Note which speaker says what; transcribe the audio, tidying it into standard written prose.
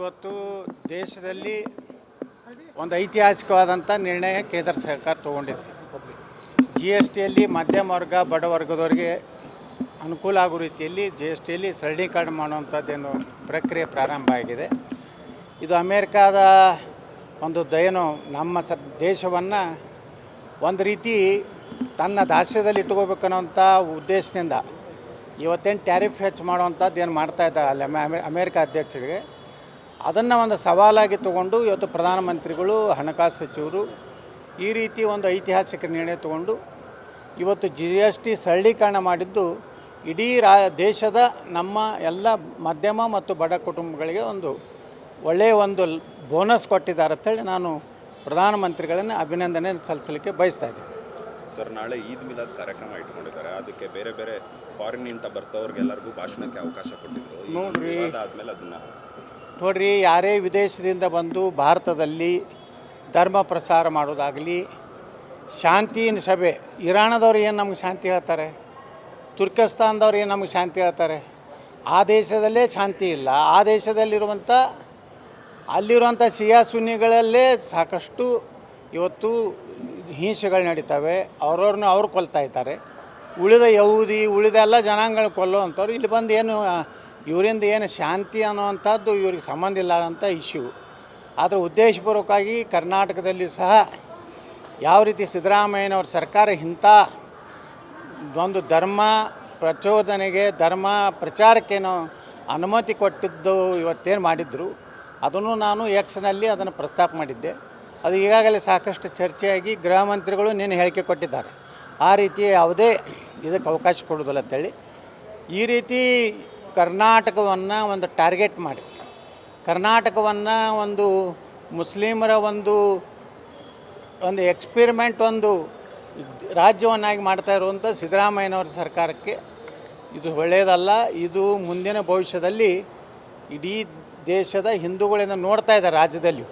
Speaker 1: ಇವತ್ತು ದೇಶದಲ್ಲಿ ಒಂದು ಐತಿಹಾಸಿಕವಾದಂಥ ನಿರ್ಣಯ ಕೇಂದ್ರ ಸರ್ಕಾರ ತಗೊಂಡಿದೆ. ಜಿ ಎಸ್ ಟಿಯಲ್ಲಿ ಮಧ್ಯಮ ವರ್ಗ ಬಡವರ್ಗದವರಿಗೆ ಅನುಕೂಲ ಆಗೋ ರೀತಿಯಲ್ಲಿ ಜಿ ಎಸ್ ಟಿಯಲ್ಲಿ ಸರಳೀಕರಣ ಮಾಡುವಂಥದ್ದೇನು ಪ್ರಕ್ರಿಯೆ ಪ್ರಾರಂಭ ಆಗಿದೆ. ಇದು ಅಮೇರಿಕಾದ ಒಂದು ದಯನು ನಮ್ಮ ದೇಶವನ್ನು ಒಂದು ರೀತಿ ತನ್ನ ದಾಸ್ಯದಲ್ಲಿ ಇಟ್ಕೋಬೇಕನ್ನೋಂಥ ಉದ್ದೇಶದಿಂದ ಇವತ್ತೇನು ಟ್ಯಾರಿಫ್ ಹೆಚ್ಚು ಮಾಡುವಂಥದ್ದು ಏನು ಮಾಡ್ತಾಯಿದ್ದಾರೆ ಅಲ್ಲಿ ಅಮೇರಿಕ ಅಧ್ಯಕ್ಷರಿಗೆ, ಅದನ್ನು ಒಂದು ಸವಾಲಾಗಿ ತಗೊಂಡು ಇವತ್ತು ಪ್ರಧಾನಮಂತ್ರಿಗಳು, ಹಣಕಾಸು ಸಚಿವರು ಈ ರೀತಿ ಒಂದು ಐತಿಹಾಸಿಕ ನಿರ್ಣಯ ತಗೊಂಡು ಇವತ್ತು ಜಿ ಎಸ್ ಟಿ ಸರಳೀಕರಣ ಮಾಡಿದ್ದು ಇಡೀ ದೇಶದ ನಮ್ಮ ಎಲ್ಲ ಮಧ್ಯಮ ಮತ್ತು ಬಡ ಕುಟುಂಬಗಳಿಗೆ ಒಂದು ಒಳ್ಳೆಯ ಒಂದು ಬೋನಸ್ ಕೊಟ್ಟಿದ್ದಾರೆ ಅಂತೇಳಿ ನಾನು ಪ್ರಧಾನಮಂತ್ರಿಗಳನ್ನು ಅಭಿನಂದನೆ ಸಲ್ಲಿಸಲಿಕ್ಕೆ ಬಯಸ್ತಾ ಇದ್ದೀನಿ.
Speaker 2: ಸರ್, ನಾಳೆ ಈದ್ ಮಿಲಾದ್ ಕಾರ್ಯಕ್ರಮ ಇಟ್ಕೊಂಡಿದ್ದಾರೆ. ಅದಕ್ಕೆ ಬೇರೆ ಬೇರೆ ಫಾರಿನ್ನಿಂದ ಬರ್ತವ್ರಿಗೆಲ್ಲರಿಗೂ ಭಾಷಣಕ್ಕೆ ಅವಕಾಶ ಕೊಟ್ಟಿದ್ರು.
Speaker 1: ನೋಡ್ರಿ, ಯಾರೇ ವಿದೇಶದಿಂದ ಬಂದು ಭಾರತದಲ್ಲಿ ಧರ್ಮ ಪ್ರಸಾರ ಮಾಡೋದಾಗಲಿ, ಶಾಂತಿಯ ಸಭೆ, ಇರಾಣದವ್ರು ಏನು ನಮ್ಗೆ ಶಾಂತಿ ಹೇಳ್ತಾರೆ, ತುರ್ಕಿಸ್ತಾನದವ್ರು ಏನು ನಮ್ಗೆ ಶಾಂತಿ ಹೇಳ್ತಾರೆ, ಆ ದೇಶದಲ್ಲೇ ಶಾಂತಿ ಇಲ್ಲ. ಆ ದೇಶದಲ್ಲಿರುವಂಥ ಅಲ್ಲಿರುವಂಥ ಶಿಯಾ ಸುನ್ನಿಗಳಲ್ಲೇ ಸಾಕಷ್ಟು ಇವತ್ತು ಹಿಂಸೆಗಳು ನಡೀತವೆ. ಅವ್ರವ್ರನ್ನ ಅವ್ರು ಕೊಲ್ತಾ ಇದ್ದಾರೆ. ಉಳಿದ ಯಹೂದಿ ಉಳಿದೆಲ್ಲ ಜನಾಂಗಗಳು ಕೊಲ್ಲುವಂಥವ್ರು ಇಲ್ಲಿ ಬಂದು ಏನು ಇವರಿಂದ ಏನು ಶಾಂತಿ ಅನ್ನುವಂಥದ್ದು ಇವ್ರಿಗೆ ಸಂಬಂಧ ಇಲ್ಲ ಅಂತ ಇಶ್ಯೂ. ಆದರೆ ಉದ್ದೇಶಪೂರ್ವಕವಾಗಿ ಕರ್ನಾಟಕದಲ್ಲಿ ಸಹ ಯಾವ ರೀತಿ ಸಿದ್ದರಾಮಯ್ಯನವ್ರ ಸರ್ಕಾರ ಇಂಥ ಒಂದು ಧರ್ಮ ಪ್ರಚೋದನೆಗೆ, ಧರ್ಮ ಪ್ರಚಾರಕ್ಕೇನು ಅನುಮತಿ ಕೊಟ್ಟಿದ್ದು ಇವತ್ತೇನು ಮಾಡಿದ್ರು ಅದನ್ನು ನಾನು ಎಕ್ಸ್ನಲ್ಲಿ ಅದನ್ನು ಪ್ರಸ್ತಾಪ ಮಾಡಿದ್ದೆ. ಅದು ಈಗಾಗಲೇ ಸಾಕಷ್ಟು ಚರ್ಚೆಯಾಗಿ ಗೃಹ ಮಂತ್ರಿಗಳು ನಿನ್ನೆ ಹೇಳಿಕೆ ಕೊಟ್ಟಿದ್ದಾರೆ. ಆ ರೀತಿ ಯಾವುದೇ ಇದಕ್ಕೆ ಅವಕಾಶ ಕೊಡೋದಿಲ್ಲ ಅಂತೇಳಿ ಈ ರೀತಿ ಕರ್ನಾಟಕವನ್ನು ಒಂದು ಟಾರ್ಗೆಟ್ ಮಾಡಿ, ಕರ್ನಾಟಕವನ್ನು ಒಂದು ಮುಸ್ಲಿಮರ ಒಂದು ಎಕ್ಸ್ಪೆರಿಮೆಂಟ್ ಒಂದು ರಾಜ್ಯವನ್ನಾಗಿ ಮಾಡ್ತಾ ಇರುವಂಥ ಸಿದ್ದರಾಮಯ್ಯನವರ ಸರ್ಕಾರಕ್ಕೆ ಇದು ಒಳ್ಳೆಯದಲ್ಲ. ಇದು ಮುಂದಿನ ಭವಿಷ್ಯದಲ್ಲಿ ಇಡೀ ದೇಶದ ಹಿಂದೂಗಳಿಂದ ನೋಡ್ತಾ ಇದ್ದಾರೆ ರಾಜ್ಯದಲ್ಲಿ